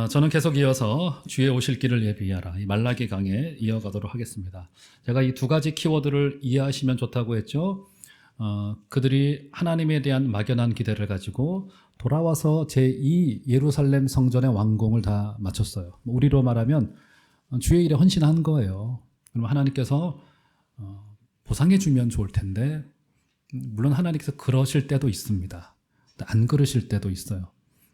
저는 계속 이어서 주의 오실 길을 예비하라 이 말라기 강에 이어가도록 하겠습니다. 제가 이 두 가지 키워드를 이해하시면 좋다고 했죠. 그들이 하나님에 대한 막연한 기대를 가지고 돌아와서 제2 예루살렘 성전의 완공을 다 마쳤어요. 우리로 말하면 주의 일에 헌신한 거예요. 그럼 하나님께서 보상해 주면 좋을 텐데 물론 하나님께서 그러실 때도 있습니다. 안 그러실 때도 있어요.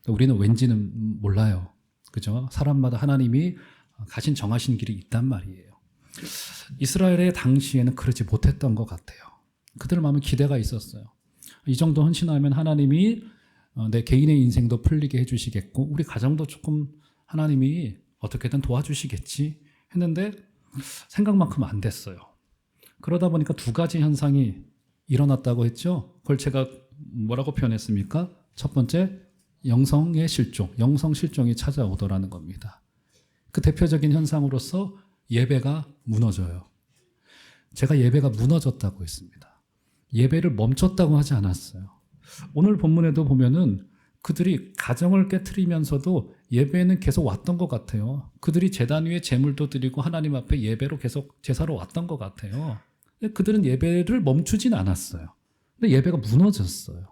우리는 왠지는 몰라요. 그죠? 사람마다 하나님이 가신 정하신 길이 있단 말이에요. 이스라엘의 당시에는 그러지 못했던 것 같아요. 그들 마음에 기대가 있었어요. 이 정도 헌신하면 하나님이 내 개인의 인생도 풀리게 해주시겠고 우리 가정도 조금 하나님이 어떻게든 도와주시겠지 했는데 생각만큼 안 됐어요. 그러다 보니까 두 가지 현상이 일어났다고 했죠. 그걸 제가 뭐라고 표현했습니까? 첫 번째, 영성의 실종, 영성 실종이 찾아오더라는 겁니다. 그 대표적인 현상으로서 예배가 무너져요. 제가 예배가 무너졌다고 했습니다. 예배를 멈췄다고 하지 않았어요. 오늘 본문에도 보면은 그들이 가정을 깨트리면서도 예배는 계속 왔던 것 같아요. 그들이 제단 위에 제물도 드리고 하나님 앞에 예배로 계속 제사로 왔던 것 같아요. 그들은 예배를 멈추진 않았어요. 근데 예배가 무너졌어요.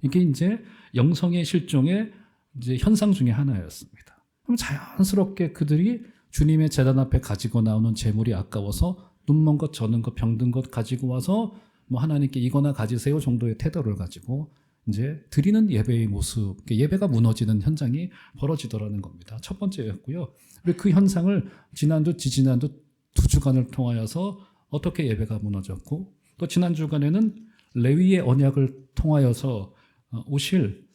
이게 이제 영성의 실종의 이제 현상 중에 하나였습니다. 그럼 자연스럽게 그들이 주님의 제단 앞에 가지고 나오는 제물이 아까워서 눈먼 것, 저는 것, 병든 것 가지고 와서 뭐 하나님께 이거나 가지세요 정도의 태도를 가지고 이제 드리는 예배의 모습, 예배가 무너지는 현상이 벌어지더라는 겁니다. 첫 번째였고요. 그리고 그 현상을 지난주, 지지난주 두 주간을 통하여서 어떻게 예배가 무너졌고 또 지난 주간에는 레위의 언약을 통하여서 오실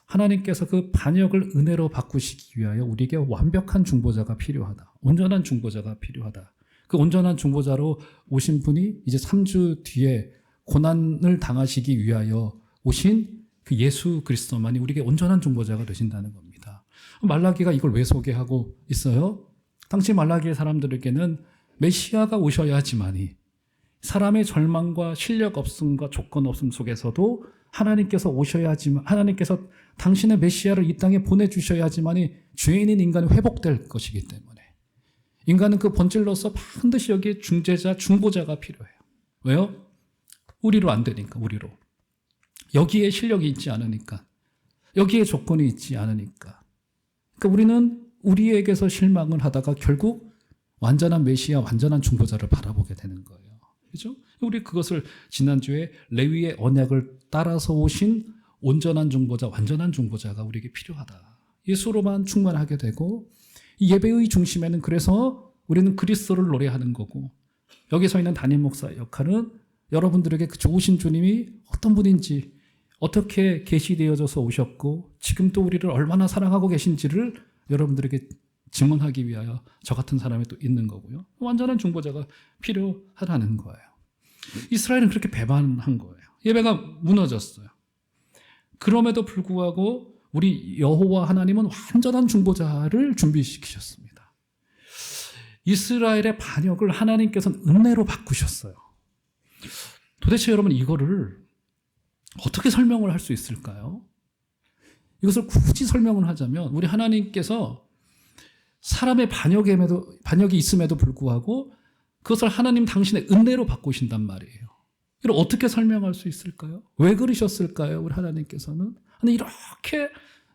하나님께서 그 반역을 은혜로 바꾸시기 위하여 우리에게 완벽한 중보자가 필요하다. 온전한 중보자가 필요하다. 그 온전한 중보자로 오신 분이 이제 3주 뒤에 고난을 당하시기 위하여 오신 그 예수 그리스도만이 우리에게 온전한 중보자가 되신다는 겁니다. 말라기가 이걸 왜 소개하고 있어요? 당시 말라기의 사람들에게는 메시아가 오셔야지만이 사람의 절망과 실력 없음과 조건 없음 속에서도 하나님께서 오셔야지만, 하나님께서 당신의 메시아를 이 땅에 보내주셔야지만이 죄인인 인간이 회복될 것이기 때문에 인간은 그 본질로서 반드시 여기에 중재자, 중보자가 필요해요. 왜요? 우리로 안 되니까, 우리로. 여기에 실력이 있지 않으니까. 여기에 조건이 있지 않으니까. 그러니까 우리는 우리에게서 실망을 하다가 결국 완전한 메시아, 완전한 중보자를 바라보게 되는 거예요. 그죠? 우리 그것을 지난주에 레위의 언약을 따라서 오신 온전한 중보자, 완전한 중보자가 우리에게 필요하다. 예수로만 충만하게 되고 이 예배의 중심에는 그래서 우리는 그리스도를 노래하는 거고 여기서 있는 담임 목사의 역할은 여러분들에게 그 좋으신 주님이 어떤 분인지 어떻게 계시되어져서 오셨고 지금 또 우리를 얼마나 사랑하고 계신지를 여러분들에게 증언하기 위하여 저 같은 사람이 또 있는 거고요. 완전한 중보자가 필요하다는 거예요. 이스라엘은 그렇게 배반한 거예요. 예배가 무너졌어요. 그럼에도 불구하고 우리 여호와 하나님은 완전한 중보자를 준비시키셨습니다. 이스라엘의 반역을 하나님께서는 은혜로 바꾸셨어요. 도대체 여러분 이거를 어떻게 설명을 할 수 있을까요? 이것을 굳이 설명을 하자면 우리 하나님께서 사람의 반역이 있음에도 불구하고 그것을 하나님 당신의 은혜로 바꾸신단 말이에요. 이걸 어떻게 설명할 수 있을까요? 왜 그러셨을까요? 우리 하나님께서는. 근데 이렇게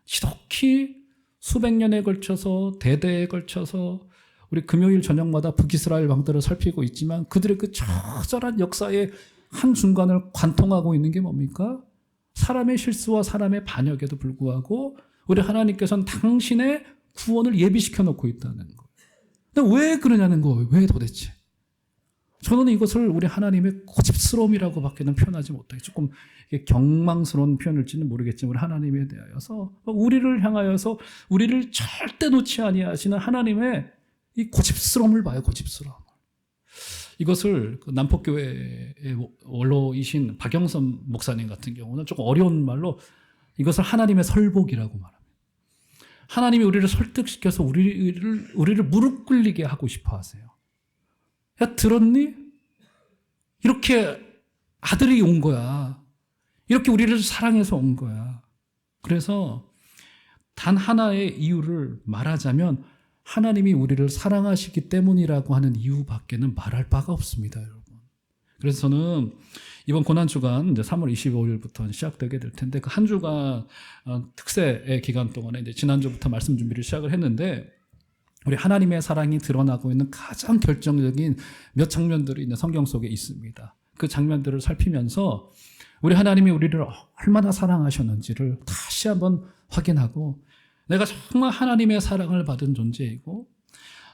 지독히 수백 년에 걸쳐서 대대에 걸쳐서 우리 금요일 저녁마다 북이스라엘 왕들을 살피고 있지만 그들의 그 처절한 역사의 한순간을 관통하고 있는 게 뭡니까? 사람의 실수와 사람의 반역에도 불구하고 우리 하나님께서는 당신의 구원을 예비시켜 놓고 있다는 거예요. 근데 왜 그러냐는 거예요. 왜 도대체? 저는 이것을 우리 하나님의 고집스러움이라고 밖에는 표현하지 못해요. 조금 경망스러운 표현일지는 모르겠지만 우리 하나님에 대하여서 우리를 향하여서 우리를 절대 놓지 아니하시는 하나님의 이 고집스러움을 봐요. 고집스러움. 이것을 그 남포교회의 원로이신 박영선 목사님 같은 경우는 조금 어려운 말로 이것을 하나님의 설복이라고 말합니다. 하나님이 우리를 설득시켜서 우리를 무릎 꿇리게 하고 싶어 하세요. 야, 들었니? 이렇게 아들이 온 거야. 이렇게 우리를 사랑해서 온 거야. 그래서 단 하나의 이유를 말하자면 하나님이 우리를 사랑하시기 때문이라고 하는 이유밖에는 말할 바가 없습니다, 여러분. 그래서 저는 이번 고난주간 이제 3월 25일부터 시작되게 될 텐데 그 한 주간 특세의 기간 동안에 이제 지난주부터 말씀 준비를 시작을 했는데 우리 하나님의 사랑이 드러나고 있는 가장 결정적인 몇 장면들이 있는 성경 속에 있습니다. 그 장면들을 살피면서 우리 하나님이 우리를 얼마나 사랑하셨는지를 다시 한번 확인하고 내가 정말 하나님의 사랑을 받은 존재이고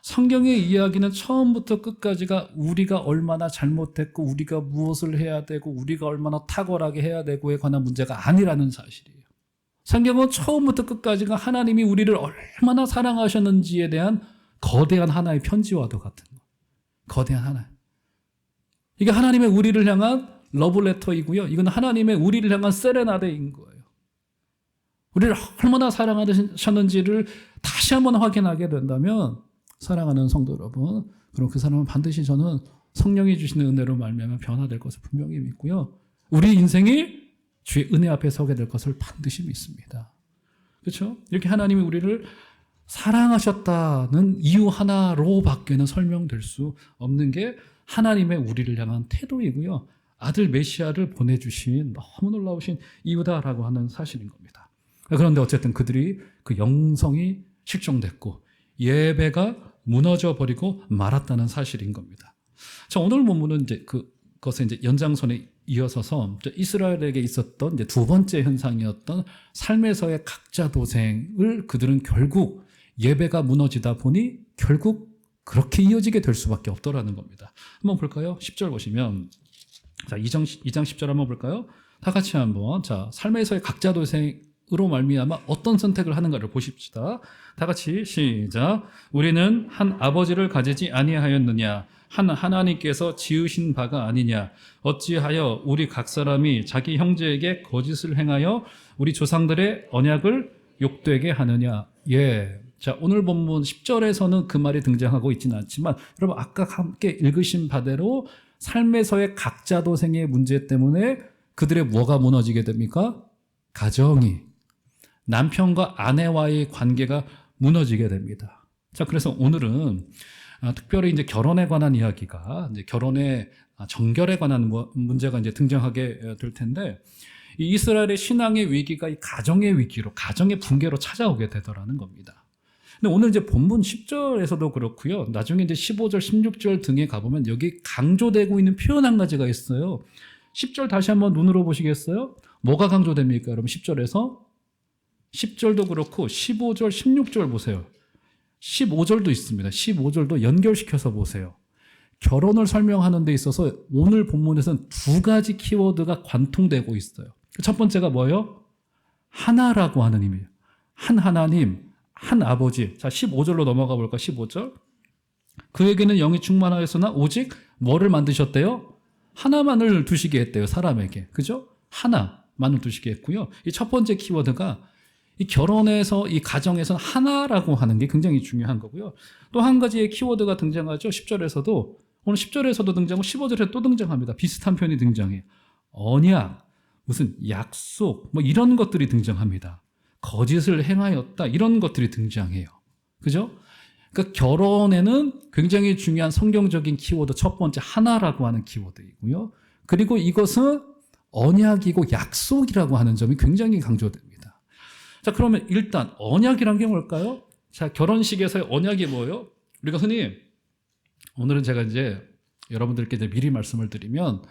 성경의 이야기는 처음부터 끝까지가 우리가 얼마나 잘못했고 우리가 무엇을 해야 되고 우리가 얼마나 탁월하게 해야 되고에 관한 문제가 아니라는 사실이에요. 성경은 처음부터 끝까지가 하나님이 우리를 얼마나 사랑하셨는지에 대한 거대한 하나의 편지와도 같은 거. 거대한 하나. 이게 하나님의 우리를 향한 러브레터이고요. 이건 하나님의 우리를 향한 세레나데인 거예요. 우리를 얼마나 사랑하셨는지를 다시 한번 확인하게 된다면 사랑하는 성도 여러분, 그럼 그 사람은 반드시 저는 성령이 주시는 은혜로 말미암아 변화될 것을 분명히 믿고요. 우리 인생이 주의 은혜 앞에 서게 될 것을 반드시 믿습니다. 그렇죠? 이렇게 하나님이 우리를 사랑하셨다는 이유 하나로밖에는 설명될 수 없는 게 하나님의 우리를 향한 태도이고요. 아들 메시아를 보내주신 너무 놀라우신 이유다라고 하는 사실인 겁니다. 그런데 어쨌든 그들이 그 영성이 실종됐고 예배가 무너져 버리고 말았다는 사실인 겁니다. 자, 오늘 본문은 이제 그것의 이제 연장선에 이어서서 이스라엘에게 있었던 이제 두 번째 현상이었던 삶에서의 각자 도생을 그들은 결국 예배가 무너지다 보니 결국 그렇게 이어지게 될 수밖에 없더라는 겁니다. 한번 볼까요? 10절 보시면 자, 2장 10절 한번 볼까요? 다 같이 한번 자, 삶에서의 각자 도생으로 말미암아 어떤 선택을 하는가를 보십시다. 다 같이 시작. 우리는 한 아버지를 가지지 아니하였느냐? 한 하나님께서 지으신 바가 아니냐? 어찌하여 우리 각 사람이 자기 형제에게 거짓을 행하여 우리 조상들의 언약을 욕되게 하느냐? 예. 자, 오늘 본문 10절에서는 그 말이 등장하고 있지는 않지만 여러분 아까 함께 읽으신 바대로 삶에서의 각자 도생의 문제 때문에 그들의 뭐가 무너지게 됩니까? 가정이, 남편과 아내와의 관계가 무너지게 됩니다. 자, 그래서 오늘은 특별히 이제 결혼에 관한 이야기가 이제 결혼의 정결에 관한 문제가 이제 등장하게 될 텐데 이 이스라엘의 신앙의 위기가 이 가정의 위기로, 가정의 붕괴로 찾아오게 되더라는 겁니다. 근데 오늘 이제 본문 10절에서도 그렇고요. 나중에 이제 15절, 16절 등에 가보면 여기 강조되고 있는 표현 한 가지가 있어요. 10절 다시 한번 눈으로 보시겠어요? 뭐가 강조됩니까? 여러분 10절에서 10절도 그렇고 15절, 16절 보세요. 15절도 있습니다. 15절도 연결시켜서 보세요. 결혼을 설명하는 데 있어서 오늘 본문에서는 두 가지 키워드가 관통되고 있어요. 첫 번째가 뭐예요? 하나라고 하는 의미예요. 한 하나님, 한 아버지. 자, 15절로 넘어가 볼까? 15절. 그에게는 영이 충만하였으나 오직 뭐를 만드셨대요? 하나만을 두시게 했대요. 사람에게. 그죠? 하나만을 두시게 했고요. 이 첫 번째 키워드가 이 결혼에서 이 가정에서는 하나라고 하는 게 굉장히 중요한 거고요. 또 한 가지의 키워드가 등장하죠. 10절에서도 오늘 10절에서도 등장하고 15절에 또 등장합니다. 비슷한 표현이 등장해요. 언약, 무슨 약속, 뭐 이런 것들이 등장합니다. 거짓을 행하였다 이런 것들이 등장해요. 그죠? 그러니까 결혼에는 굉장히 중요한 성경적인 키워드 첫 번째 하나라고 하는 키워드이고요. 그리고 이것은 언약이고 약속이라고 하는 점이 굉장히 강조됩니다. 자, 그러면 일단 언약이란 게 뭘까요? 자, 결혼식에서의 언약이 뭐예요? 우리가 흔히 오늘은 제가 이제 여러분들께 이제 미리 말씀을 드리면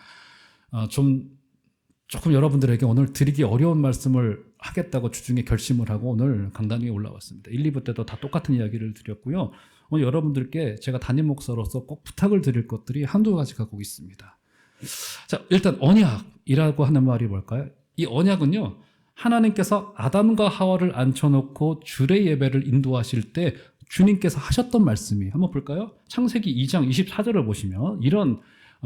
조금 여러분들에게 오늘 드리기 어려운 말씀을 하겠다고 주중에 결심을 하고 오늘 강단 위에 올라왔습니다. 1, 2부 때도 다 똑같은 이야기를 드렸고요. 오늘 여러분들께 제가 담임 목사로서 꼭 부탁을 드릴 것들이 한두 가지가 꼭 있습니다. 자, 일단 언약이라고 하는 말이 뭘까요? 이 언약은요, 하나님께서 아담과 하와를 앉혀놓고 주례 예배를 인도하실 때 주님께서 하셨던 말씀이 한번 볼까요? 창세기 2장 24절을 보시면 이런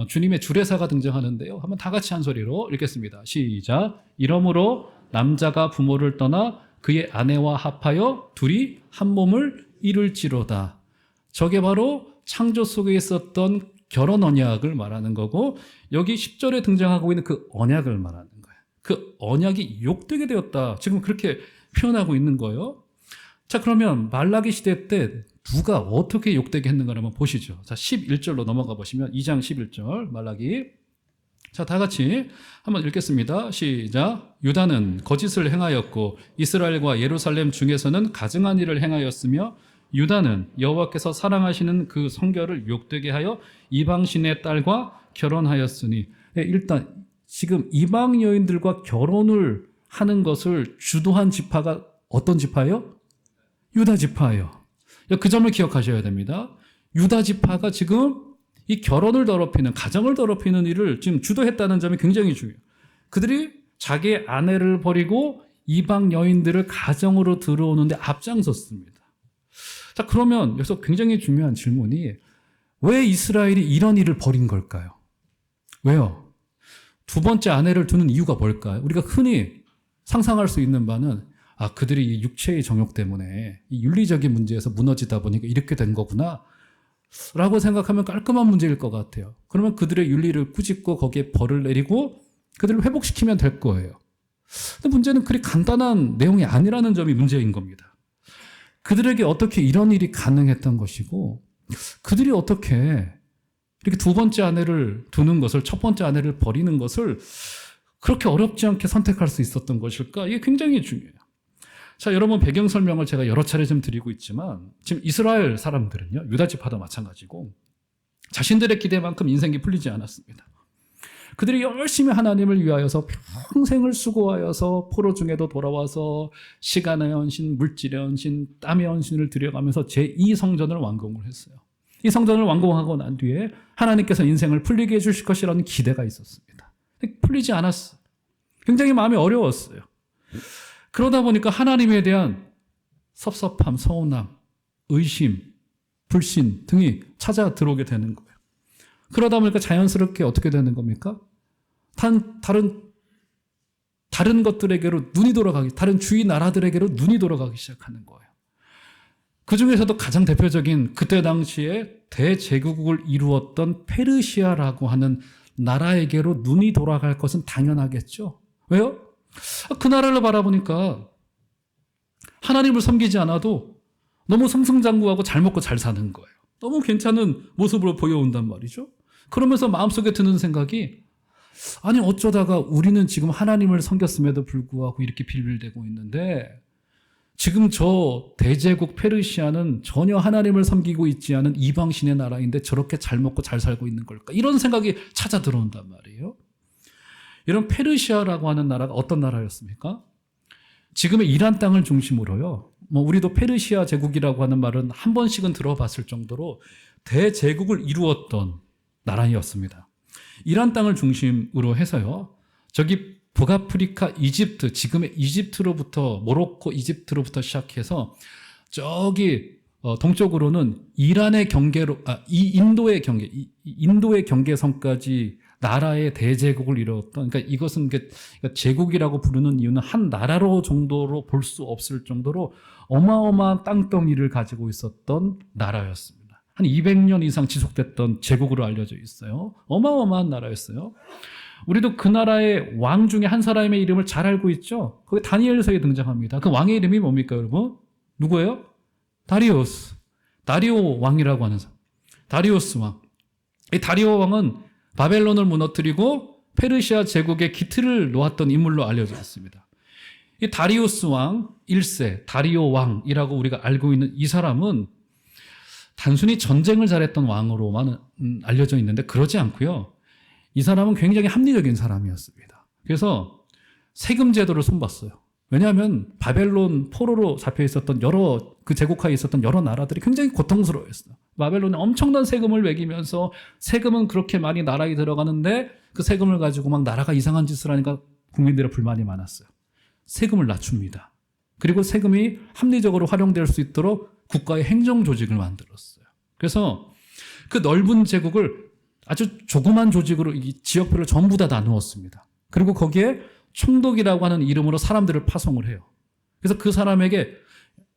주님의 주례사가 등장하는데요. 한번 다 같이 한 소리로 읽겠습니다. 시작. 이러므로 남자가 부모를 떠나 그의 아내와 합하여 둘이 한 몸을 이룰지로다. 저게 바로 창조 속에 있었던 결혼 언약을 말하는 거고 여기 10절에 등장하고 있는 그 언약을 말하는 거예요. 그 언약이 욕되게 되었다. 지금 그렇게 표현하고 있는 거예요. 자, 그러면 말라기 시대 때 누가 어떻게 욕되게 했는가를 한번 보시죠. 자, 11절로 넘어가 보시면 2장 11절 말라기. 자, 다 같이 한번 읽겠습니다. 시작. 유다는 거짓을 행하였고 이스라엘과 예루살렘 중에서는 가증한 일을 행하였으며 유다는 여호와께서 사랑하시는 그 성결을 욕되게 하여 이방신의 딸과 결혼하였으니. 일단 지금 이방 여인들과 결혼을 하는 것을 주도한 지파가 어떤 지파예요? 유다 지파예요. 그 점을 기억하셔야 됩니다. 유다 지파가 지금 이 결혼을 더럽히는, 가정을 더럽히는 일을 지금 주도했다는 점이 굉장히 중요해요. 그들이 자기의 아내를 버리고 이방 여인들을 가정으로 들어오는데 앞장섰습니다. 자, 그러면 여기서 굉장히 중요한 질문이, 왜 이스라엘이 이런 일을 벌인 걸까요? 왜요? 두 번째 아내를 두는 이유가 뭘까요? 우리가 흔히 상상할 수 있는 바는, 그들이 이 육체의 정욕 때문에 이 윤리적인 문제에서 무너지다 보니까 이렇게 된 거구나 라고 생각하면 깔끔한 문제일 것 같아요. 그러면 그들의 윤리를 꾸짖고 거기에 벌을 내리고 그들을 회복시키면 될 거예요. 근데 문제는 그리 간단한 내용이 아니라는 점이 문제인 겁니다. 그들에게 어떻게 이런 일이 가능했던 것이고, 그들이 어떻게 이렇게 두 번째 아내를 두는 것을, 첫 번째 아내를 버리는 것을 그렇게 어렵지 않게 선택할 수 있었던 것일까? 이게 굉장히 중요해요. 자, 여러분, 배경 설명을 제가 여러 차례 좀 드리고 있지만, 지금 이스라엘 사람들은요, 유다 지파도 마찬가지고 자신들의 기대만큼 인생이 풀리지 않았습니다. 그들이 열심히 하나님을 위하여서 평생을 수고하여서 포로 중에도 돌아와서 시간의 헌신, 물질의 헌신, 땀의 헌신을 드려가면서 제2성전을 완공을 했어요. 이 성전을 완공하고 난 뒤에 하나님께서 인생을 풀리게 해주실 것이라는 기대가 있었습니다. 풀리지 않았어요. 굉장히 마음이 어려웠어요. 그러다 보니까 하나님에 대한 섭섭함, 서운함, 의심, 불신 등이 찾아 들어오게 되는 거예요. 그러다 보니까 자연스럽게 어떻게 되는 겁니까? 다른 것들에게로 눈이 돌아가기, 다른 주위 나라들에게로 눈이 돌아가기 시작하는 거예요. 그 중에서도 가장 대표적인 그때 당시에 대제국을 이루었던 페르시아라고 하는 나라에게로 눈이 돌아갈 것은 당연하겠죠. 왜요? 그 나라를 바라보니까 하나님을 섬기지 않아도 너무 승승장구하고 잘 먹고 잘 사는 거예요. 너무 괜찮은 모습으로 보여온단 말이죠. 그러면서 마음속에 드는 생각이, 아니 어쩌다가 우리는 지금 하나님을 섬겼음에도 불구하고 이렇게 빌빌대고 있는데, 지금 저 대제국 페르시아는 전혀 하나님을 섬기고 있지 않은 이방신의 나라인데 저렇게 잘 먹고 잘 살고 있는 걸까? 이런 생각이 찾아 들어온단 말이에요. 이런 페르시아라고 하는 나라가 어떤 나라였습니까? 지금의 이란 땅을 중심으로요. 우리도 페르시아 제국이라고 하는 말은 한 번씩은 들어봤을 정도로 대제국을 이루었던 나라였습니다. 이란 땅을 중심으로 해서요. 저기 북아프리카, 이집트, 지금의 이집트로부터, 모로코, 이집트로부터 시작해서 저기 동쪽으로는 이란의 경계로, 인도의 경계, 인도의 경계선까지 나라의 대제국을 이루었던, 그러니까 이것은 제국이라고 부르는 이유는 한 나라로 정도로 볼 수 없을 정도로 어마어마한 땅덩이를 가지고 있었던 나라였습니다. 한 200년 이상 지속됐던 제국으로 알려져 있어요. 어마어마한 나라였어요. 우리도 그 나라의 왕 중에 한 사람의 이름을 잘 알고 있죠? 거기 다니엘서에 등장합니다. 그 왕의 이름이 뭡니까, 여러분? 누구예요? 다리우스. 다리오 왕이라고 하는 사람. 다리우스 왕. 이 다리오 왕은 바벨론을 무너뜨리고 페르시아 제국의 기틀을 놓았던 인물로 알려져 있습니다. 이 다리우스 왕 1세, 다리오 왕이라고 우리가 알고 있는 이 사람은 단순히 전쟁을 잘했던 왕으로만 알려져 있는데 그러지 않고요. 이 사람은 굉장히 합리적인 사람이었습니다. 그래서 세금 제도를 손봤어요. 왜냐하면 바벨론 포로로 잡혀 있었던 그 제국하에 있었던 여러 나라들이 굉장히 고통스러워했어요. 바벨론에 엄청난 세금을 매기면서 세금은 그렇게 많이 나라에 들어가는데 그 세금을 가지고 막 나라가 이상한 짓을 하니까 국민들의 불만이 많았어요. 세금을 낮춥니다. 그리고 세금이 합리적으로 활용될 수 있도록 국가의 행정 조직을 만들었어요. 그래서 그 넓은 제국을 아주 조그만 조직으로 이 지역별을 전부 다 나누었습니다. 그리고 거기에 총독이라고 하는 이름으로 사람들을 파송을 해요. 그래서 그 사람에게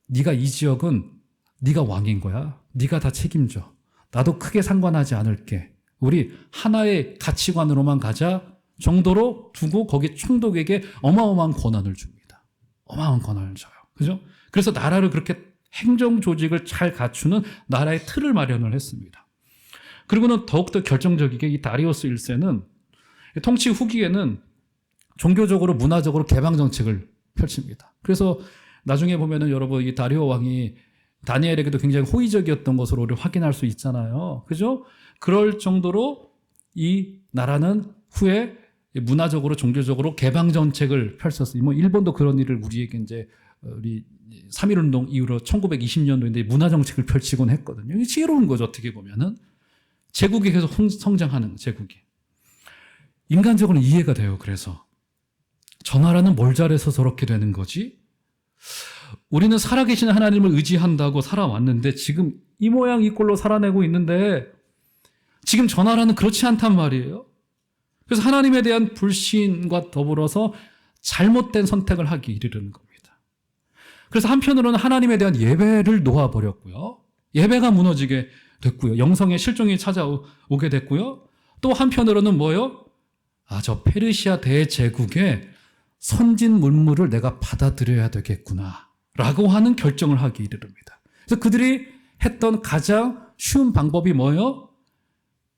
네가 이 지역은 네가 왕인 거야. 네가 다 책임져. 나도 크게 상관하지 않을게. 우리 하나의 가치관으로만 가자 정도로 두고 거기 총독에게 어마어마한 권한을 줍니다. 어마어마한 권한을 줘요. 그죠? 그래서 나라를 그렇게 행정 조직을 잘 갖추는 나라의 틀을 마련을 했습니다. 그리고는 더욱더 결정적이게 이 다리우스 1세는 통치 후기에는 종교적으로 문화적으로 개방 정책을 펼칩니다. 그래서 나중에 보면은 여러분 이 다리오 왕이 다니엘에게도 굉장히 호의적이었던 것으로 우리 확인할 수 있잖아요. 그죠? 그럴 정도로 이 나라는 후에 문화적으로 종교적으로 개방 정책을 펼쳤어요. 뭐 일본도 그런 일을 우리에게 이제 우리 3.1운동 이후로 1920년도인데 문화 정책을 펼치곤 했거든요. 이게 지혜로운 거죠. 어떻게 보면은 제국이 계속 성장하는 제국이. 인간적으로 이해가 돼요. 그래서 저 나라는 뭘 잘해서 저렇게 되는 거지? 우리는 살아계신 하나님을 의지한다고 살아왔는데 지금 이 모양 이 꼴로 살아내고 있는데 지금 저 나라는 그렇지 않단 말이에요. 그래서 하나님에 대한 불신과 더불어서 잘못된 선택을 하기 이르는 겁니다. 그래서 한편으로는 하나님에 대한 예배를 놓아버렸고요. 예배가 무너지게 됐고요. 영성의 실종이 찾아오게 됐고요. 또 한편으로는 뭐요? 저 페르시아 대제국의 선진 문물을 내가 받아들여야 되겠구나 라고 하는 결정을 하기 이르릅니다. 그래서 그들이 했던 가장 쉬운 방법이 뭐예요?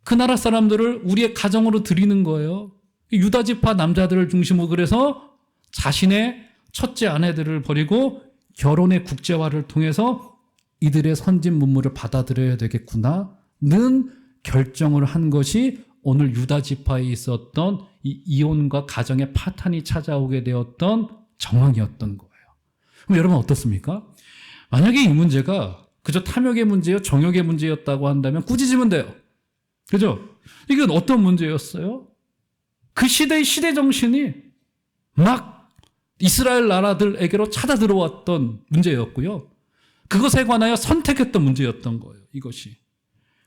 그 나라 사람들을 우리의 가정으로 들이는 거예요. 유다지파 남자들을 중심으로 그래서 자신의 첫째 아내들을 버리고 결혼의 국제화를 통해서 이들의 선진 문물을 받아들여야 되겠구나는 결정을 한 것이 오늘 유다지파에 있었던 이 이혼과 가정의 파탄이 찾아오게 되었던 정황이었던 거예요. 그럼 여러분 어떻습니까? 만약에 이 문제가 그저 탐욕의 문제요, 정욕의 문제였다고 한다면 꾸짖으면 돼요. 그죠? 이건 어떤 문제였어요? 그 시대의 시대 정신이 막 이스라엘 나라들에게로 찾아 들어왔던 문제였고요. 그것에 관하여 선택했던 문제였던 거예요. 이것이.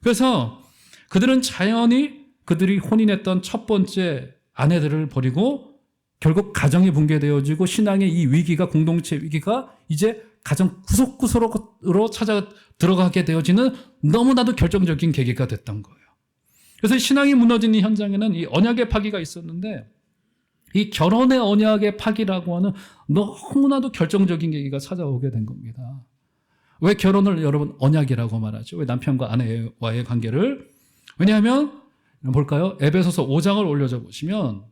그래서 그들은 자연히 그들이 혼인했던 첫 번째 아내들을 버리고 결국 가정이 붕괴되어지고 신앙의 이 위기가 공동체 위기가 이제 가정 구석구석으로 찾아 들어가게 되어지는 너무나도 결정적인 계기가 됐던 거예요. 그래서 신앙이 무너진 이 현장에는 이 언약의 파기가 있었는데 이 결혼의 언약의 파기라고 하는 너무나도 결정적인 계기가 찾아오게 된 겁니다. 왜 결혼을 여러분 언약이라고 말하죠? 왜 남편과 아내와의 관계를? 왜냐하면 볼까요? 에베소서 5장을 올려줘 보시면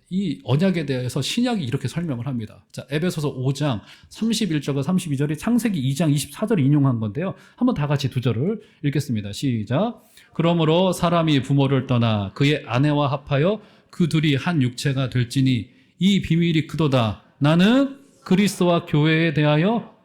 이 언약에 대해서 신약이 이렇게 설명을 합니다. 에베소서 5장 31절과 32절이 창세기 2장 24절 인용한 건데요. 한번 다 같이 두 절을 읽겠습니다. 시작. 그러므로 사람이 부모를 떠나 그의 아내와 합하여 그 둘이 한 육체가 될지니 이 비밀이 크도다. 나는 그리스도와 교회에 대하여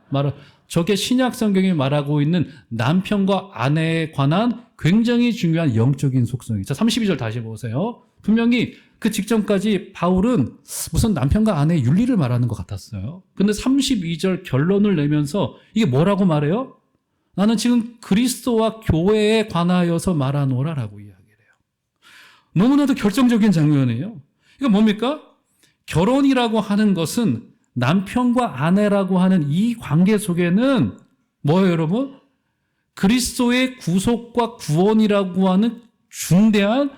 저게 신약 성경이 말하고 있는 남편과 아내에 관한 굉장히 중요한 영적인 속성이. 32절 다시 보세요. 분명히 그 직전까지 바울은 무슨 남편과 아내의 윤리를 말하는 것 같았어요. 근데 32절 결론을 내면서 이게 뭐라고 말해요? 나는 지금 그리스도와 교회에 관하여서 말하노라라고 이야기를 해요. 너무나도 결정적인 장면이에요. 이거 뭡니까? 결혼이라고 하는 것은 남편과 아내라고 하는 이 관계 속에는 뭐예요, 여러분? 그리스도의 구속과 구원이라고 하는 중대한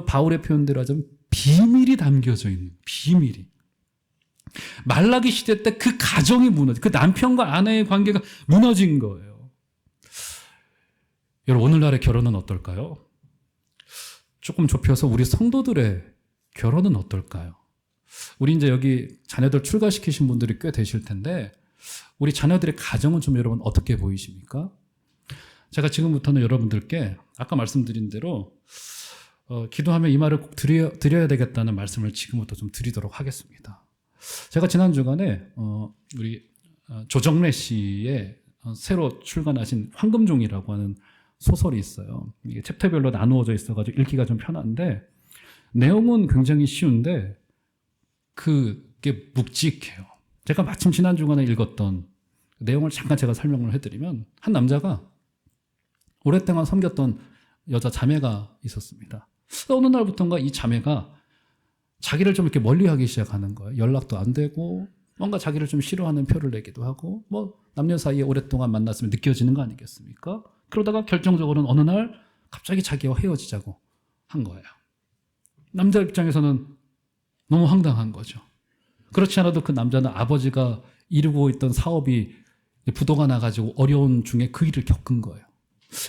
바울의 표현대로 하자면 비밀이 담겨져 있는 비밀이. 말라기 시대 때 그 가정이 무너진, 그 남편과 아내의 관계가 무너진 거예요. 여러분, 오늘날의 결혼은 어떨까요? 조금 좁혀서 우리 성도들의 결혼은 어떨까요? 우리 이제 여기 자녀들 출가시키신 분들이 꽤 되실 텐데 우리 자녀들의 가정은 좀 여러분 어떻게 보이십니까? 제가 지금부터는 여러분들께 아까 말씀드린 대로 기도하면 이 말을 꼭 드려야 되겠다는 말씀을 지금부터 좀 드리도록 하겠습니다. 제가 지난 주간에 우리 조정래 씨의 새로 출간하신 황금종이라고 하는 소설이 있어요. 이게 챕터별로 나누어져 있어가지고 읽기가 좀 편한데 내용은 굉장히 쉬운데 그게 묵직해요. 제가 마침 지난 주간에 읽었던 내용을 잠깐 제가 설명을 해드리면 한 남자가 오랫동안 섬겼던 여자 자매가 있었습니다. 어느 날부터인가 이 자매가 자기를 좀 이렇게 멀리하기 시작하는 거예요. 연락도 안 되고 뭔가 자기를 좀 싫어하는 표를 내기도 하고 뭐 남녀 사이에 오랫동안 만났으면 느껴지는 거 아니겠습니까? 그러다가 결정적으로는 어느 날 갑자기 자기와 헤어지자고 한 거예요. 남자 입장에서는 너무 황당한 거죠. 그렇지 않아도 그 남자는 아버지가 이루고 있던 사업이 부도가 나가지고 어려운 중에 그 일을 겪은 거예요.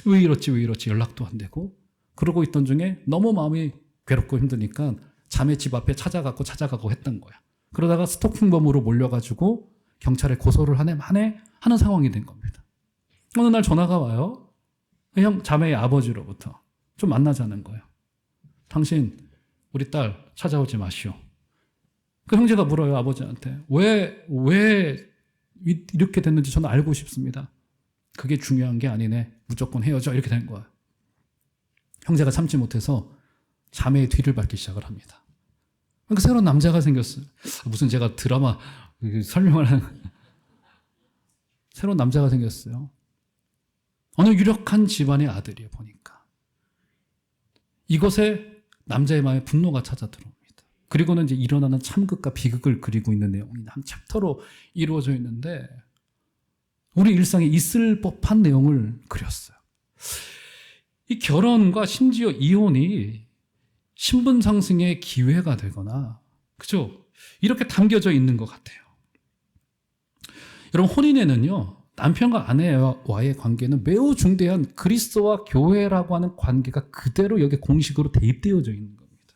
왜 이렇지 연락도 안 되고 그러고 있던 중에 너무 마음이 괴롭고 힘드니까 자매 집 앞에 찾아가고 했던 거야. 그러다가 스토킹범으로 몰려가지고 경찰에 고소를 하는 상황이 된 겁니다. 어느 날 전화가 와요. 형 자매의 아버지로부터 좀 만나자는 거예요. 당신 우리 딸 찾아오지 마시오. 그 형제가 물어요, 아버지한테. 왜 이렇게 됐는지 저는 알고 싶습니다. 그게 중요한 게 아니네. 무조건 헤어져. 이렇게 된 거예요. 형제가 참지 못해서 자매의 뒤를 밟기 시작을 합니다. 그러니까 새로운 남자가 생겼어요. 무슨 제가 드라마 설명을 하는 새로운 남자가 생겼어요. 어느 유력한 집안의 아들이에요, 보니까. 이것에 남자의 마음에 분노가 찾아 들어옵니다. 그리고는 이제 일어나는 참극과 비극을 그리고 있는 내용이 한 챕터로 이루어져 있는데 우리 일상에 있을 법한 내용을 그렸어요. 이 결혼과 심지어 이혼이 신분 상승의 기회가 되거나, 그죠? 이렇게 담겨져 있는 것 같아요. 여러분, 혼인에는요, 남편과 아내와의 관계는 매우 중대한 그리스도와 교회라고 하는 관계가 그대로 여기 공식으로 대입되어져 있는 겁니다.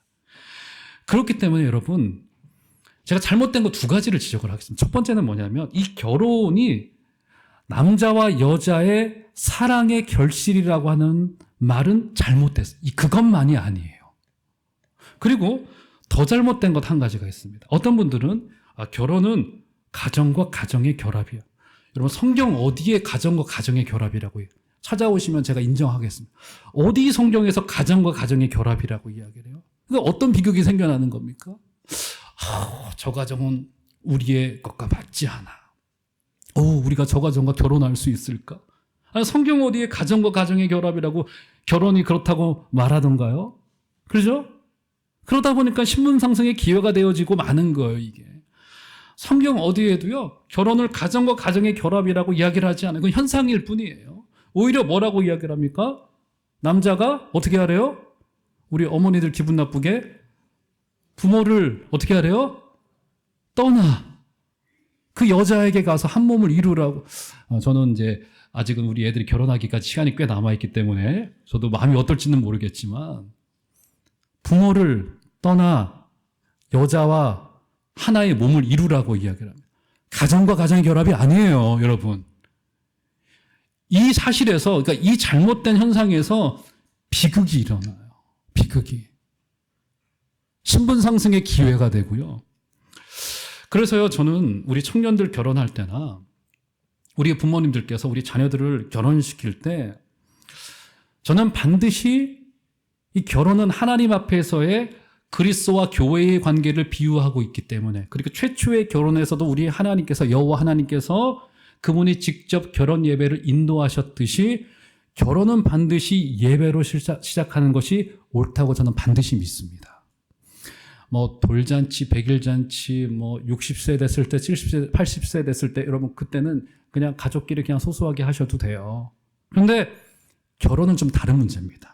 그렇기 때문에 여러분, 제가 잘못된 거 두 가지를 지적을 하겠습니다. 첫 번째는 뭐냐면, 이 결혼이 남자와 여자의 사랑의 결실이라고 하는 말은 잘못됐어요. 그것만이 아니에요. 그리고 더 잘못된 것 한 가지가 있습니다. 어떤 분들은 결혼은 가정과 가정의 결합이야. 여러분, 성경 어디에 가정과 가정의 결합이라고 해요? 찾아오시면 제가 인정하겠습니다. 어디 성경에서 가정과 가정의 결합이라고 이야기를 해요? 그러니까 어떤 비극이 생겨나는 겁니까? 저 가정은 우리의 것과 맞지 않아. 우리가 저 가정과 결혼할 수 있을까? 아니, 성경 어디에 가정과 가정의 결합이라고 결혼이 그렇다고 말하던가요? 그렇죠? 그러다 보니까 신분 상승의 기회가 되어지고 마는 거예요, 이게. 성경 어디에도요, 결혼을 가정과 가정의 결합이라고 이야기를 하지 않아요. 그건 현상일 뿐이에요. 오히려 뭐라고 이야기를 합니까? 남자가 어떻게 하래요? 우리 어머니들 기분 나쁘게 부모를 어떻게 하래요? 떠나. 그 여자에게 가서 한 몸을 이루라고. 저는 이제 아직은 우리 애들이 결혼하기까지 시간이 꽤 남아있기 때문에 저도 마음이 어떨지는 모르겠지만 부모를 떠나 여자와 하나의 몸을 이루라고 이야기를 합니다. 가정과 가정의 결합이 아니에요, 여러분. 이 사실에서, 그러니까 이 잘못된 현상에서 비극이 일어나요. 비극이. 신분 상승의 기회가 되고요. 그래서요, 저는 우리 청년들 결혼할 때나 우리 부모님들께서 우리 자녀들을 결혼시킬 때 저는 반드시 이 결혼은 하나님 앞에서의 그리스도와 교회의 관계를 비유하고 있기 때문에, 그리고 최초의 결혼에서도 우리 하나님께서, 여호와 하나님께서 그분이 직접 결혼 예배를 인도하셨듯이 결혼은 반드시 예배로 시작하는 것이 옳다고 저는 반드시 믿습니다. 돌잔치, 100일잔치, 60세 됐을 때, 70세, 80세 됐을 때, 여러분, 그때는 그냥 가족끼리 그냥 소소하게 하셔도 돼요. 그런데 결혼은 좀 다른 문제입니다.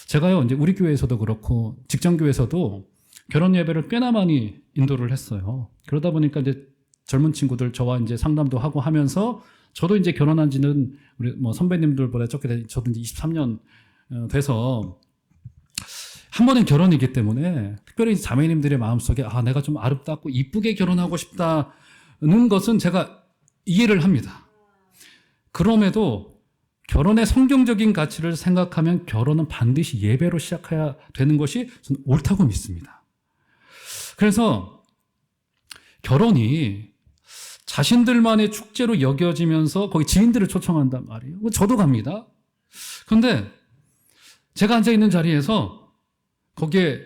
제가요, 이제 우리 교회에서도 그렇고, 직장교회에서도 결혼 예배를 꽤나 많이 인도를 했어요. 그러다 보니까 이제 젊은 친구들 저와 이제 상담도 하고 하면서, 저도 이제 결혼한 지는 우리 선배님들보다 적게 저도 이제 23년 돼서, 한 번은 결혼이기 때문에 특별히 자매님들의 마음속에 내가 좀 아름답고 이쁘게 결혼하고 싶다는 것은 제가 이해를 합니다. 그럼에도 결혼의 성경적인 가치를 생각하면 결혼은 반드시 예배로 시작해야 되는 것이 저는 옳다고 믿습니다. 그래서 결혼이 자신들만의 축제로 여겨지면서 거기 지인들을 초청한단 말이에요. 저도 갑니다. 그런데 제가 앉아있는 자리에서 거기에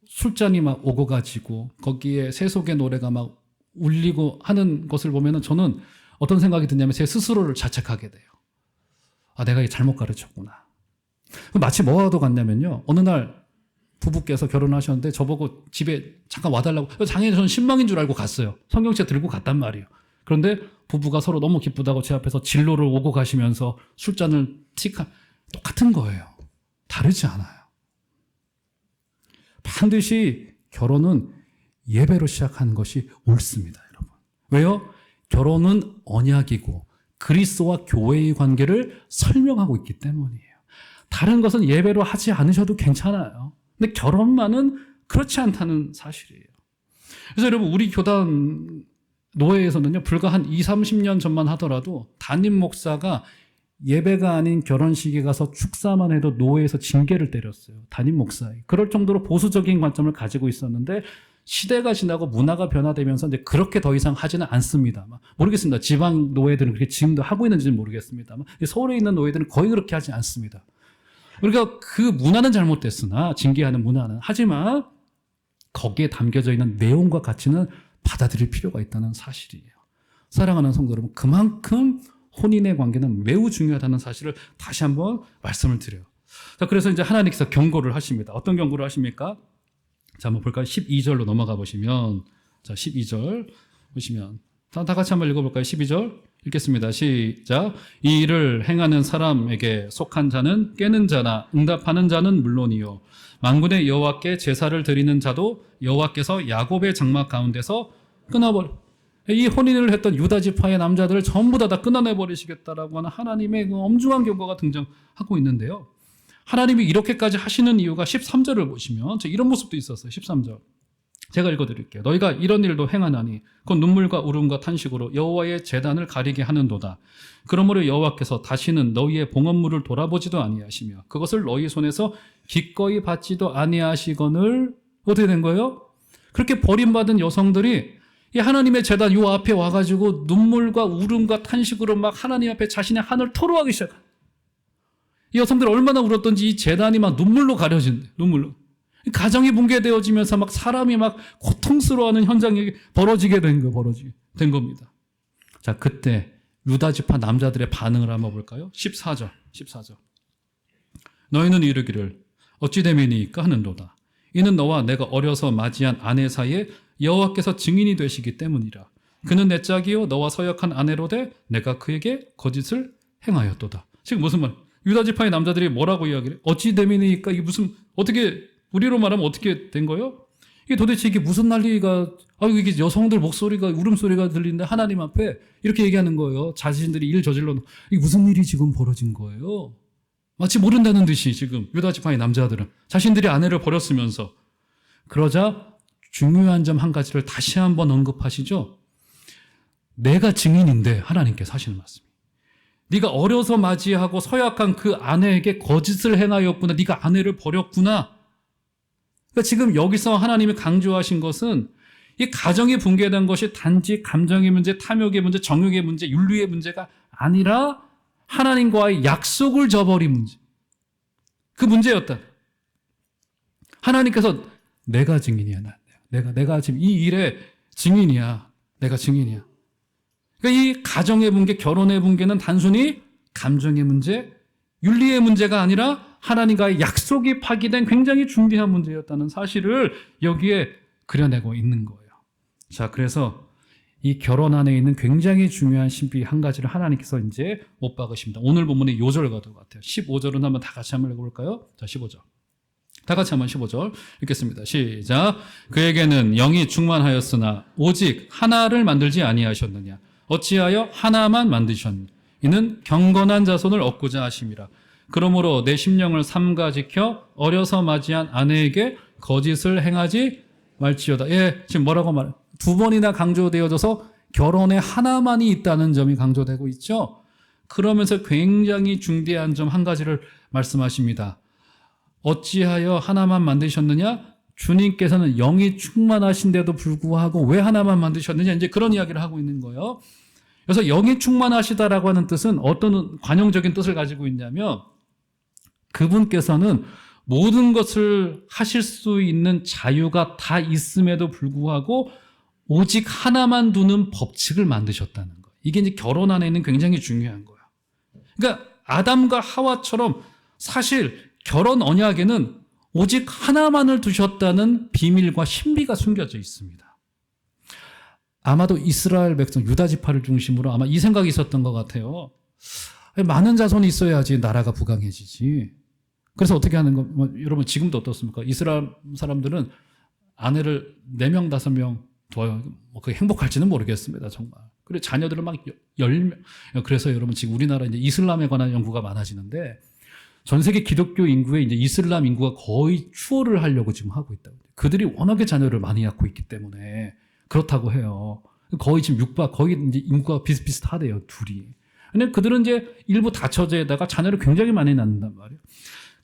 술잔이 막 오고 가지고 거기에 세속의 노래가 막 울리고 하는 것을 보면은 저는 어떤 생각이 드냐면 제 스스로를 자책하게 돼요. 내가 잘못 가르쳤구나. 마치 뭐와도 같냐면요. 어느 날 부부께서 결혼하셨는데 저보고 집에 잠깐 와달라고, 당연히 저는 신방인 줄 알고 갔어요. 성경책 들고 갔단 말이에요. 그런데 부부가 서로 너무 기쁘다고 제 앞에서 진로를 오고 가시면서 술잔을 똑같은 거예요. 다르지 않아요. 반드시 결혼은 예배로 시작하는 것이 옳습니다, 여러분. 왜요? 결혼은 언약이고 그리스도와 교회의 관계를 설명하고 있기 때문이에요. 다른 것은 예배로 하지 않으셔도 괜찮아요. 근데 결혼만은 그렇지 않다는 사실이에요. 그래서 여러분, 우리 교단 노회에서는요, 불과 한 20, 30년 전만 하더라도 담임 목사가 예배가 아닌 결혼식에 가서 축사만 해도 노회에서 징계를 때렸어요. 담임 목사에. 그럴 정도로 보수적인 관점을 가지고 있었는데 시대가 지나고 문화가 변화되면서 이제 그렇게 더 이상 하지는 않습니다. 모르겠습니다. 지방 노회들은 그렇게 지금도 하고 있는지는 모르겠습니다만 서울에 있는 노회들은 거의 그렇게 하지 않습니다. 그러니까 그 문화는 잘못됐으나, 징계하는 문화는, 하지만 거기에 담겨져 있는 내용과 가치는 받아들일 필요가 있다는 사실이에요. 사랑하는 성도 여러분, 그만큼 혼인의 관계는 매우 중요하다는 사실을 다시 한번 말씀을 드려요. 자, 그래서 이제 하나님께서 경고를 하십니다. 어떤 경고를 하십니까? 자, 한번 볼까요? 12절로 넘어가 보시면, 자, 12절 보시면, 다 같이 한번 읽어볼까요? 12절 읽겠습니다. 시작. 이 일을 행하는 사람에게 속한 자는 깨는 자나 응답하는 자는 물론이요, 만군의 여호와께 제사를 드리는 자도 여호와께서 야곱의 장막 가운데서 끊어버려. 이 혼인을 했던 유다 지파의 남자들을 전부 다 끊어내버리시겠다라고 하는 하나님의 그 엄중한 경고가 등장하고 있는데요. 하나님이 이렇게까지 하시는 이유가 13절을 보시면 이런 모습도 있었어요. 13절. 제가 읽어드릴게요. 너희가 이런 일도 행하나니 곧 눈물과 울음과 탄식으로 여호와의 제단을 가리게 하는도다. 그러므로 여호와께서 다시는 너희의 봉헌물을 돌아보지도 아니하시며 그것을 너희 손에서 기꺼이 받지도 아니하시거늘. 어떻게 된 거예요? 그렇게 버림받은 여성들이 이 하나님의 제단 요 앞에 와가지고 눈물과 울음과 탄식으로 막 하나님 앞에 자신의 한을 토로하기 시작한. 이 여성들 얼마나 울었던지 이 제단이 막 눈물로 가려진대. 눈물로. 가정이 붕괴되어지면서 막 사람이 막 고통스러워하는 현장이 벌어지게 된 겁니다. 자, 그때 유다 지파 남자들의 반응을 한번 볼까요? 14절. 너희는 이르기를 어찌 됨이니까 하는도다. 이는 너와 내가 어려서 맞이한 아내 사이에 여호와께서 증인이 되시기 때문이라. 그는 내 짝이요 너와 서역한 아내로되 내가 그에게 거짓을 행하였도다. 지금 무슨 말? 유다 지파의 남자들이 뭐라고 이야기를 해? 어찌 됨이니까 이게 무슨, 어떻게, 우리로 말하면 어떻게 된 거예요? 이게 도대체 이게 무슨 난리가, 이게 여성들 목소리가, 울음소리가 들리는데 하나님 앞에 이렇게 얘기하는 거예요. 자신들이 일 저질러 놓고. 이게 무슨 일이 지금 벌어진 거예요? 마치 모른다는 듯이 지금 유다 지파의 남자들은 자신들이 아내를 버렸으면서. 그러자 중요한 점 한 가지를 다시 한번 언급하시죠. 내가 증인인데 하나님께서 하시는 말씀. 네가 어려서 맞이하고 서약한 그 아내에게 거짓을 행하였구나. 네가 아내를 버렸구나. 그러니까 지금 여기서 하나님이 강조하신 것은 이 가정이 붕괴된 것이 단지 감정의 문제, 탐욕의 문제, 정욕의 문제, 윤리의 문제가 아니라 하나님과의 약속을 저버린 문제. 그 문제였다. 하나님께서 내가 증인이야. 내가 지금 이 일의 증인이야. 내가 증인이야. 그러니까 이 가정의 붕괴, 결혼의 붕괴는 단순히 감정의 문제, 윤리의 문제가 아니라 하나님과의 약속이 파기된 굉장히 중대한 문제였다는 사실을 여기에 그려내고 있는 거예요. 자, 그래서 이 결혼 안에 있는 굉장히 중요한 신비 한 가지를 하나님께서 이제 못 박으십니다. 오늘 본문의 요절과도 같아요. 15절은 한번 다 같이 한번 읽어볼까요? 자, 15절. 다 같이 한번 15절 읽겠습니다. 시작. 그에게는 영이 충만하였으나 오직 하나를 만들지 아니하셨느냐. 어찌하여 하나만 만드셨느냐. 이는 경건한 자손을 얻고자 하심이라. 그러므로 내 심령을 삼가 지켜 어려서 맞이한 아내에게 거짓을 행하지 말지어다. 예, 지금 뭐라고 말해요? 두 번이나 강조되어져서 결혼에 하나만이 있다는 점이 강조되고 있죠. 그러면서 굉장히 중대한 점 한 가지를 말씀하십니다. 어찌하여 하나만 만드셨느냐? 주님께서는 영이 충만하신데도 불구하고 왜 하나만 만드셨느냐? 이제 그런 이야기를 하고 있는 거예요. 그래서 영이 충만하시다라고 하는 뜻은 어떤 관용적인 뜻을 가지고 있냐면 그분께서는 모든 것을 하실 수 있는 자유가 다 있음에도 불구하고 오직 하나만 두는 법칙을 만드셨다는 거예요. 이게 이제 결혼 안에 있는 굉장히 중요한 거예요. 그러니까 아담과 하와처럼 사실 결혼 언약에는 오직 하나만을 두셨다는 비밀과 신비가 숨겨져 있습니다. 아마도 이스라엘 백성, 유다 지파를 중심으로 아마 이 생각이 있었던 것 같아요. 많은 자손이 있어야지 나라가 부강해지지. 그래서 어떻게 하는 거, 여러분 지금도 어떻습니까? 이스라엘 사람들은 아내를 4명, 5명 둬요. 그게 행복할지는 모르겠습니다, 정말. 그리고 자녀들을 막 10명. 그래서 여러분 지금 우리나라 이제 이슬람에 관한 연구가 많아지는데 전 세계 기독교 인구의 이제 이슬람 인구가 거의 추월을 하려고 지금 하고 있다고. 그들이 워낙에 자녀를 많이 낳고 있기 때문에 그렇다고 해요. 거의 지금 거의 이제 인구가 비슷비슷하대요, 둘이. 근데 그들은 이제 일부 다처제에다가 자녀를 굉장히 많이 낳는단 말이에요.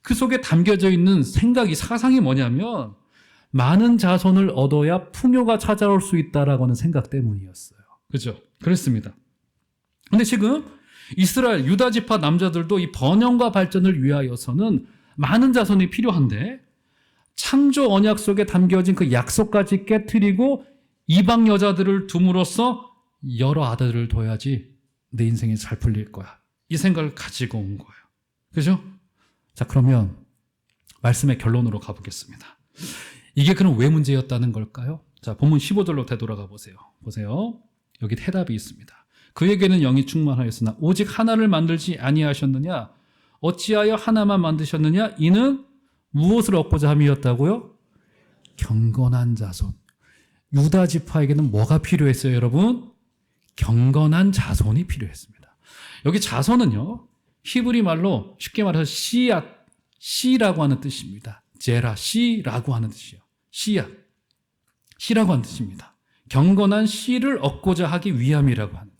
그 속에 담겨져 있는 사상이 뭐냐면 많은 자손을 얻어야 풍요가 찾아올 수 있다라고 하는 생각 때문이었어요. 그죠? 그렇습니다. 근데 지금 이스라엘 유다 지파 남자들도 이 번영과 발전을 위하여서는 많은 자손이 필요한데 창조 언약 속에 담겨진 그 약속까지 깨트리고 이방 여자들을 둠으로써 여러 아들을 둬야지 내 인생이 잘 풀릴 거야. 이 생각을 가지고 온 거예요. 그죠? 자, 그러면 말씀의 결론으로 가보겠습니다. 이게 그럼 왜 문제였다는 걸까요? 자, 본문 15절로 되돌아가 보세요. 보세요. 여기 해답이 있습니다. 그에게는 영이 충만하였으나 오직 하나를 만들지 아니하셨느냐? 어찌하여 하나만 만드셨느냐? 이는 무엇을 얻고자 함이었다고요? 경건한 자손. 유다 지파에게는 뭐가 필요했어요, 여러분? 경건한 자손이 필요했습니다. 여기 자손은요, 히브리 말로 쉽게 말해서 씨라고 하는 뜻입니다. 씨라고 하는 뜻이요. 씨라고 하는 뜻입니다. 경건한 씨를 얻고자 하기 위함이라고 하는.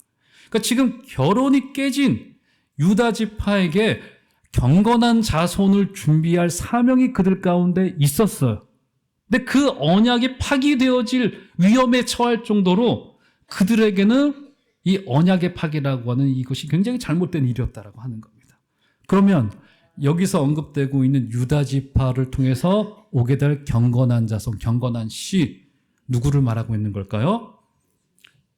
그러니까 지금 결혼이 깨진 유다 지파에게 경건한 자손을 준비할 사명이 그들 가운데 있었어요. 근데 그 언약이 파기되어질 위험에 처할 정도로 그들에게는 이 언약의 파기라고 하는 이것이 굉장히 잘못된 일이었다라고 하는 겁니다. 그러면 여기서 언급되고 있는 유다 지파를 통해서 오게 될 경건한 자손, 경건한 씨, 누구를 말하고 있는 걸까요?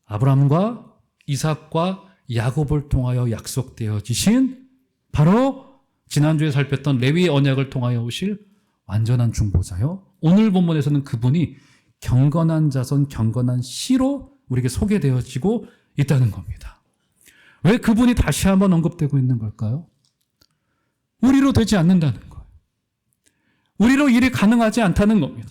아브라함과 이삭과 야곱을 통하여 약속되어지신 바로 지난주에 살폈던 레위의 언약을 통하여 오실 완전한 중보자요. 오늘 본문에서는 그분이 경건한 자손, 경건한 씨로 우리에게 소개되어지고 있다는 겁니다. 왜 그분이 다시 한번 언급되고 있는 걸까요? 우리로 되지 않는다는 거예요. 우리로 일이 가능하지 않다는 겁니다.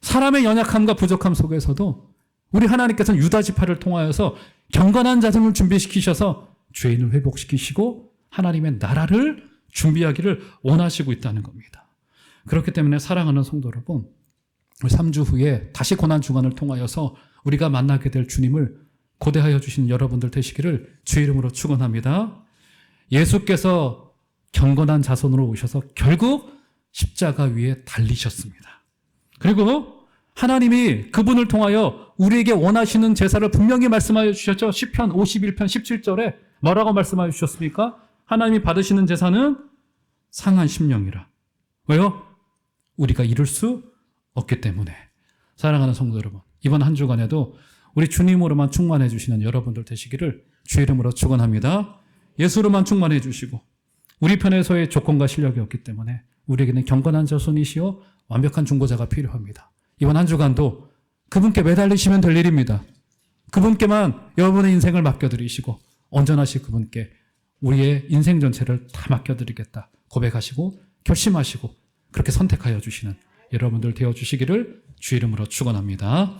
사람의 연약함과 부족함 속에서도 우리 하나님께서는 유다 지파를 통하여서 경건한 자손을 준비시키셔서 죄인을 회복시키시고 하나님의 나라를 준비하기를 원하시고 있다는 겁니다. 그렇기 때문에 사랑하는 성도 여러분, 3주 후에 다시 고난주간을 통하여서 우리가 만나게 될 주님을 고대하여 주시는 여러분들 되시기를 주의 이름으로 축원합니다. 예수께서 경건한 자손으로 오셔서 결국 십자가 위에 달리셨습니다. 그리고 하나님이 그분을 통하여 우리에게 원하시는 제사를 분명히 말씀하여 주셨죠. 시편 51편 17절에 뭐라고 말씀하여 주셨습니까? 하나님이 받으시는 제사는 상한 심령이라. 왜요? 우리가 이룰 수 없기 때문에. 사랑하는 성도 여러분, 이번 한 주간에도 우리 주님으로만 충만해 주시는 여러분들 되시기를 주의 이름으로 축원합니다. 예수로만 충만해 주시고 우리 편에서의 조건과 실력이 없기 때문에 우리에게는 경건한 자손이시요 완벽한 중보자가 필요합니다. 이번 한 주간도 그분께 매달리시면 될 일입니다. 그분께만 여러분의 인생을 맡겨드리시고 온전하신 그분께 우리의 인생 전체를 다 맡겨드리겠다 고백하시고 결심하시고 그렇게 선택하여 주시는 여러분들 되어주시기를 주의 이름으로 축원합니다.